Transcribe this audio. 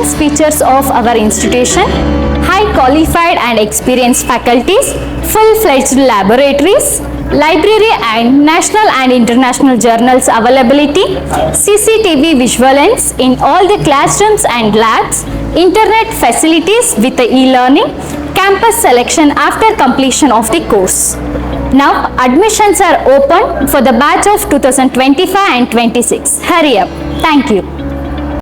Advanced features of our institution: high qualified and experienced faculties, full-fledged laboratories, library and national and international journals availability, CCTV visualence in all the classrooms and labs, internet facilities with the e-learning, campus selection after completion of the course. Now admissions are open for the batch of 2025 and 26. Hurry up. Thank you.